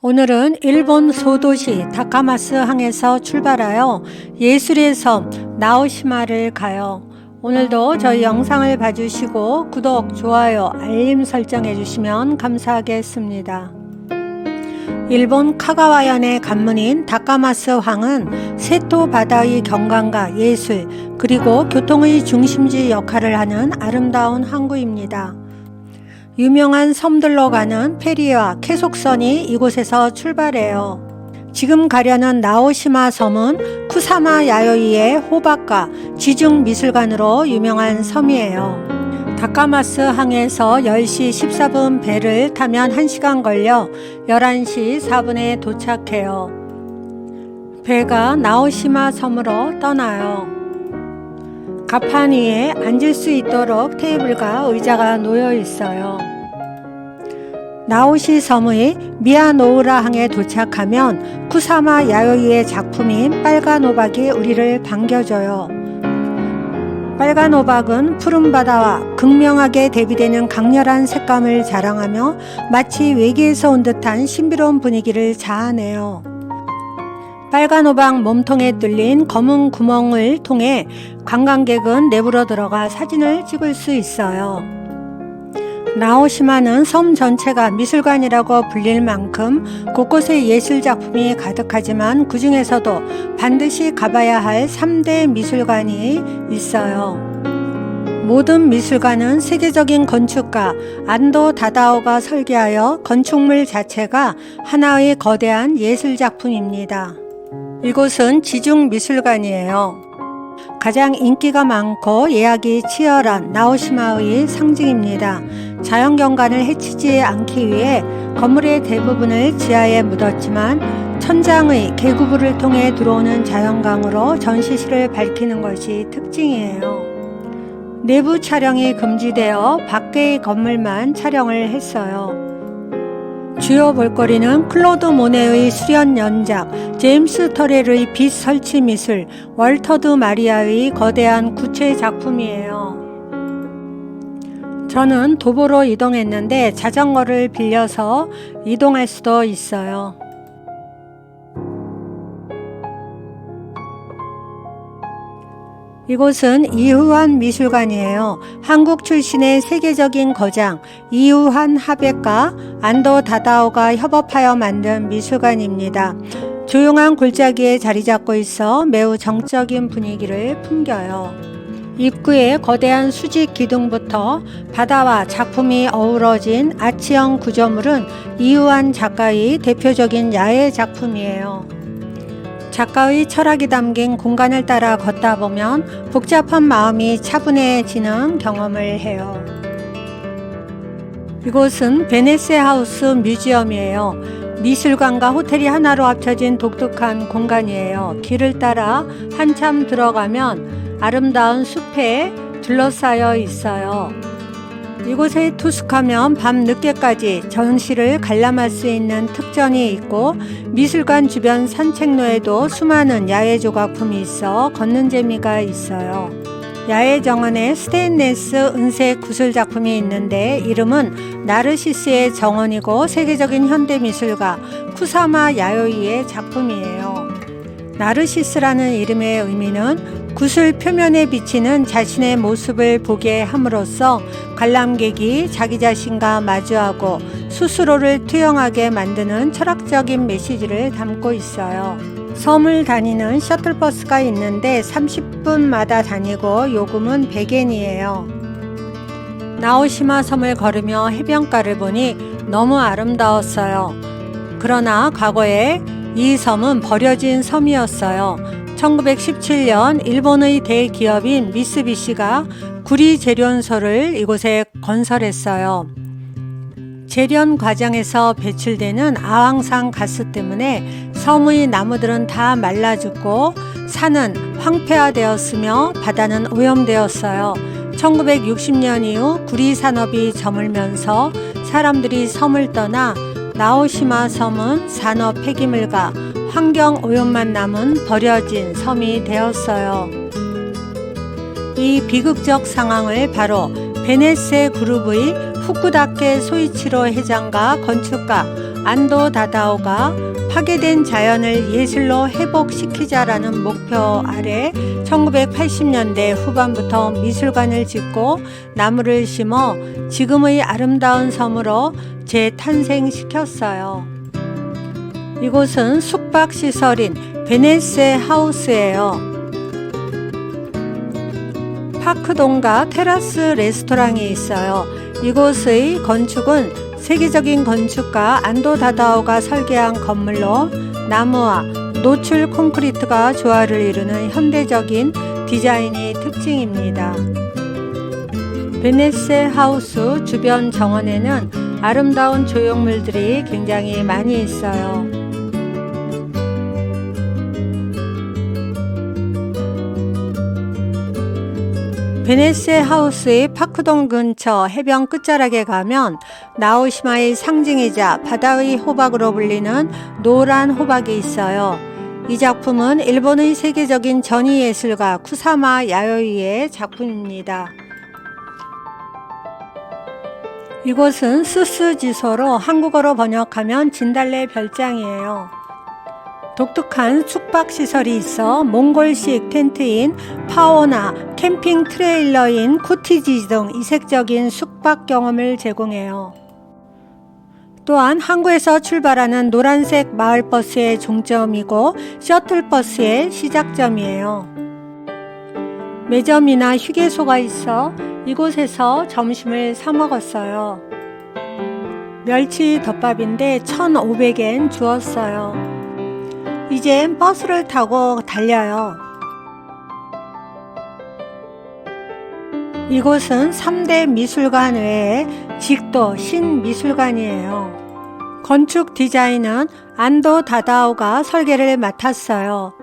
오늘은 일본 소도시 다카마스 항에서 출발하여 예술의 섬 나오시마를 가요. 오늘도 저희 영상을 봐주시고 구독, 좋아요, 알림 설정해 주시면 감사하겠습니다. 일본 카가와현의 관문인 다카마스 항은 세토 바다의 경관과 예술 그리고 교통의 중심지 역할을 하는 아름다운 항구입니다. 유명한 섬들로 가는 페리와 캐속선이 이곳에서 출발해요. 지금 가려는 나오시마 섬은 쿠사마 야요이의 호박과 지중 미술관으로 유명한 섬이에요. 다카마스 항에서 10시 14분 배를 타면 1시간 걸려 11시 4분에 도착해요. 배가 나오시마 섬으로 떠나요. 갑판 위에 앉을 수 있도록 테이블과 의자가 놓여 있어요. 나오시 섬의 미야노우라 항에 도착하면 쿠사마 야요이의 작품인 빨간 호박이 우리를 반겨줘요. 빨간 호박은 푸른 바다와 극명하게 대비되는 강렬한 색감을 자랑하며 마치 외계에서 온 듯한 신비로운 분위기를 자아내요. 빨간 호박 몸통에 뚫린 검은 구멍을 통해 관광객은 내부로 들어가 사진을 찍을 수 있어요. 나오시마는 섬 전체가 미술관이라고 불릴 만큼 곳곳에 예술 작품이 가득하지만 그 중에서도 반드시 가봐야 할 3대 미술관이 있어요. 모든 미술관은 세계적인 건축가 안도 다다오가 설계하여 건축물 자체가 하나의 거대한 예술 작품입니다. 이곳은 지중미술관이에요. 가장 인기가 많고 예약이 치열한 나오시마의 상징입니다. 자연경관을 해치지 않기 위해 건물의 대부분을 지하에 묻었지만 천장의 계구부를 통해 들어오는 자연광으로 전시실을 밝히는 것이 특징이에요. 내부 촬영이 금지되어 밖의 건물만 촬영을 했어요. 주요 볼거리는 클로드 모네의 수련 연작, 제임스 터렐의 빛 설치 미술, 월터드 마리아의 거대한 구체 작품이에요. 저는 도보로 이동했는데 자전거를 빌려서 이동할 수도 있어요. 이곳은 이후한 미술관이에요. 한국 출신의 세계적인 거장 이후한 하백과 안도 다다오가 협업하여 만든 미술관입니다. 조용한 골짜기에 자리 잡고 있어 매우 정적인 분위기를 풍겨요. 입구에 거대한 수직 기둥부터 바다와 작품이 어우러진 아치형 구조물은 이후한 작가의 대표적인 야외 작품이에요. 작가의 철학이 담긴 공간을 따라 걷다 보면 복잡한 마음이 차분해지는 경험을 해요. 이곳은 베네세 하우스 뮤지엄이에요. 미술관과 호텔이 하나로 합쳐진 독특한 공간이에요. 길을 따라 한참 들어가면 아름다운 숲에 둘러싸여 있어요. 이곳에 투숙하면 밤 늦게까지 전시를 관람할 수 있는 특전이 있고 미술관 주변 산책로에도 수많은 야외 조각품이 있어 걷는 재미가 있어요. 야외 정원에 스테인레스 은색 구슬 작품이 있는데 이름은 나르시스의 정원이고 세계적인 현대미술가 쿠사마 야요이의 작품이에요. 나르시스라는 이름의 의미는 구슬 표면에 비치는 자신의 모습을 보게 함으로써 관람객이 자기 자신과 마주하고 스스로를 투영하게 만드는 철학적인 메시지를 담고 있어요. 섬을 다니는 셔틀버스가 있는데 30분마다 다니고 요금은 100엔이에요. 나오시마 섬을 걸으며 해변가를 보니 너무 아름다웠어요. 그러나 과거에 이 섬은 버려진 섬이었어요. 1917년 일본의 대기업인 미쓰비시가 구리 재련소를 이곳에 건설했어요. 재련 과정에서 배출되는 아황산 가스 때문에 섬의 나무들은 다 말라 죽고 산은 황폐화되었으며 바다는 오염되었어요. 1960년 이후 구리 산업이 저물면서 사람들이 섬을 떠나 나오시마 섬은 산업 폐기물과 환경 오염만 남은 버려진 섬이 되었어요. 이 비극적 상황을 바로 베네세 그룹의 후쿠다케 소이치로 회장과 건축가 안도 다다오가 파괴된 자연을 예술로 회복시키자라는 목표 아래 1980년대 후반부터 미술관을 짓고 나무를 심어 지금의 아름다운 섬으로 재탄생시켰어요. 이곳은 숙박시설인 베네세 하우스예요. 파크동과 테라스 레스토랑이 있어요. 이곳의 건축은 세계적인 건축가 안도 다다오가 설계한 건물로 나무와 노출 콘크리트가 조화를 이루는 현대적인 디자인이 특징입니다. 베네세 하우스 주변 정원에는 아름다운 조형물들이 굉장히 많이 있어요. 베네세 하우스의 파크동 근처 해변 끝자락에 가면 나오시마의 상징이자 바다의 호박으로 불리는 노란 호박이 있어요. 이 작품은 일본의 세계적인 전위예술가 쿠사마 야요이의 작품입니다. 이곳은 스스지소로 한국어로 번역하면 진달래 별장이에요. 독특한 숙박시설이 있어 몽골식 텐트인 파오나 캠핑 트레일러인 코티지 등 이색적인 숙박 경험을 제공해요. 또한 항구에서 출발하는 노란색 마을버스의 종점이고 셔틀버스의 시작점이에요. 매점이나 휴게소가 있어 이곳에서 점심을 사 먹었어요. 멸치 덮밥인데 1,500엔 주었어요. 이젠 버스를 타고 달려요. 이곳은 3대 미술관 외에 직도 신미술관이에요. 건축 디자인은 안도 다다오가 설계를 맡았어요.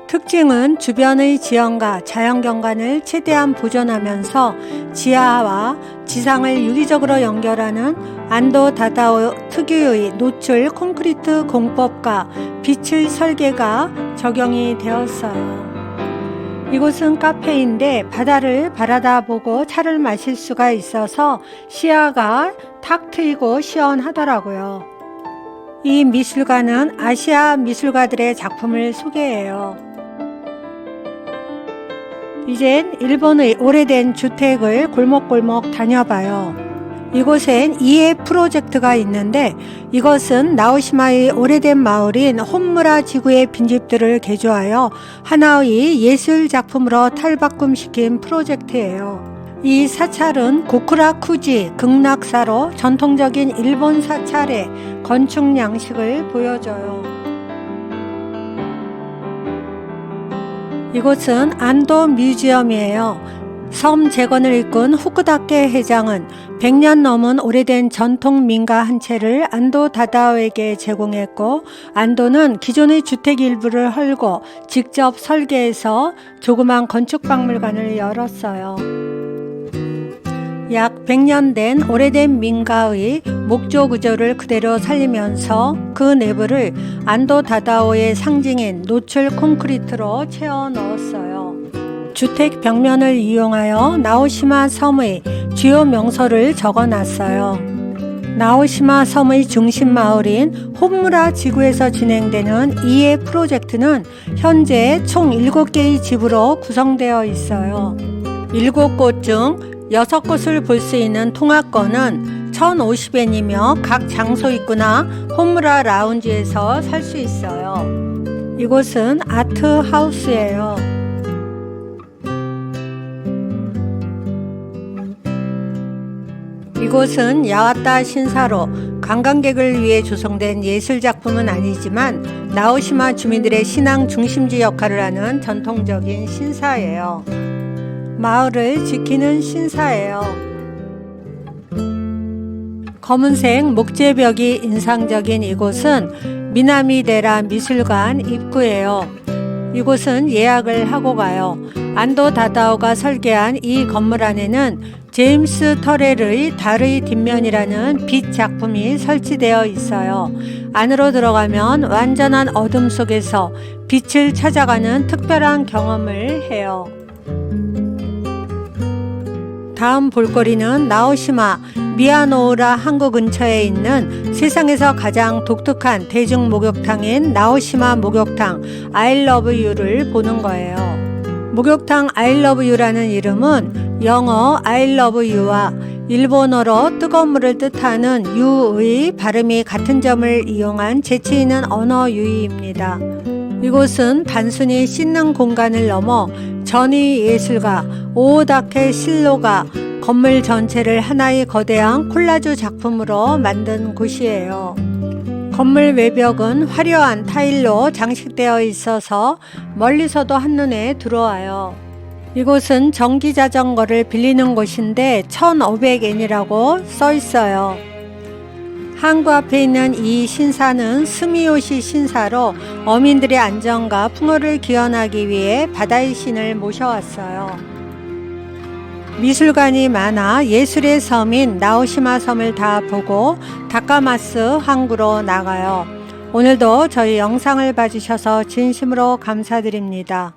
특징은 주변의 지형과 자연경관을 최대한 보존하면서 지하와 지상을 유기적으로 연결하는 안도 다다오 특유의 노출 콘크리트 공법과 빛의 설계가 적용이 되었어요. 이곳은 카페인데 바다를 바라다보고 차를 마실 수가 있어서 시야가 탁 트이고 시원하더라고요. 이 미술관은 아시아 미술가들의 작품을 소개해요. 이젠 일본의 오래된 주택을 골목골목 다녀봐요. 이곳엔 이에 프로젝트가 있는데 이것은 나오시마의 오래된 마을인 혼무라 지구의 빈집들을 개조하여 하나의 예술 작품으로 탈바꿈시킨 프로젝트예요. 이 사찰은 고쿠라쿠지 극락사로 전통적인 일본 사찰의 건축 양식을 보여줘요. 이곳은 안도 뮤지엄이에요. 섬 재건을 이끈 후쿠다케 회장은 100년 넘은 오래된 전통 민가 한 채를 안도 다다오에게 제공했고, 안도는 기존의 주택 일부를 헐고 직접 설계해서 조그만 건축박물관을 열었어요. 약 100년 된 오래된 민가의 목조 구조를 그대로 살리면서 그 내부를 안도 다다오의 상징인 노출 콘크리트로 채워 넣었어요. 주택 벽면을 이용하여 나오시마 섬의 주요 명소를 적어놨어요. 나오시마 섬의 중심 마을인 혼무라 지구에서 진행되는 이에 프로젝트는 현재 총 7개의 집으로 구성되어 있어요. 7곳 중 6곳을 볼 수 있는 통합권은 1,050엔이며 각 장소 입구나 혼무라 라운지에서 살 수 있어요. 이곳은 아트 하우스예요. 이곳은 야와타 신사로 관광객을 위해 조성된 예술작품은 아니지만 나오시마 주민들의 신앙 중심지 역할을 하는 전통적인 신사예요. 마을을 지키는 신사예요. 검은색 목재벽이 인상적인 이곳은 미나미데라 미술관 입구예요. 이곳은 예약을 하고 가요. 안도 다다오가 설계한 이 건물 안에는 제임스 터렐의 달의 뒷면이라는 빛 작품이 설치되어 있어요. 안으로 들어가면 완전한 어둠 속에서 빛을 찾아가는 특별한 경험을 해요. 다음 볼거리는 나오시마 미야노우라 항구 근처에 있는 세상에서 가장 독특한 대중 목욕탕인 나오시마 목욕탕 I love you를 보는 거예요. 목욕탕 I love you라는 이름은 영어 I love you와 일본어로 뜨거운 물을 뜻하는 유의 발음이 같은 점을 이용한 재치 있는 언어 유희입니다. 이곳은 단순히 씻는 공간을 넘어 전위 예술가 오오다케 실로가 건물 전체를 하나의 거대한 콜라주 작품으로 만든 곳이에요. 건물 외벽은 화려한 타일로 장식되어 있어서 멀리서도 한눈에 들어와요. 이곳은 전기자전거를 빌리는 곳인데 1,500엔이라고 써 있어요. 항구 앞에 있는 이 신사는 스미요시 신사로 어민들의 안전과 풍요를 기원하기 위해 바다의 신을 모셔왔어요. 미술관이 많아 예술의 섬인 나오시마 섬을 다 보고 다카마스 항구로 나가요. 오늘도 저희 영상을 봐주셔서 진심으로 감사드립니다.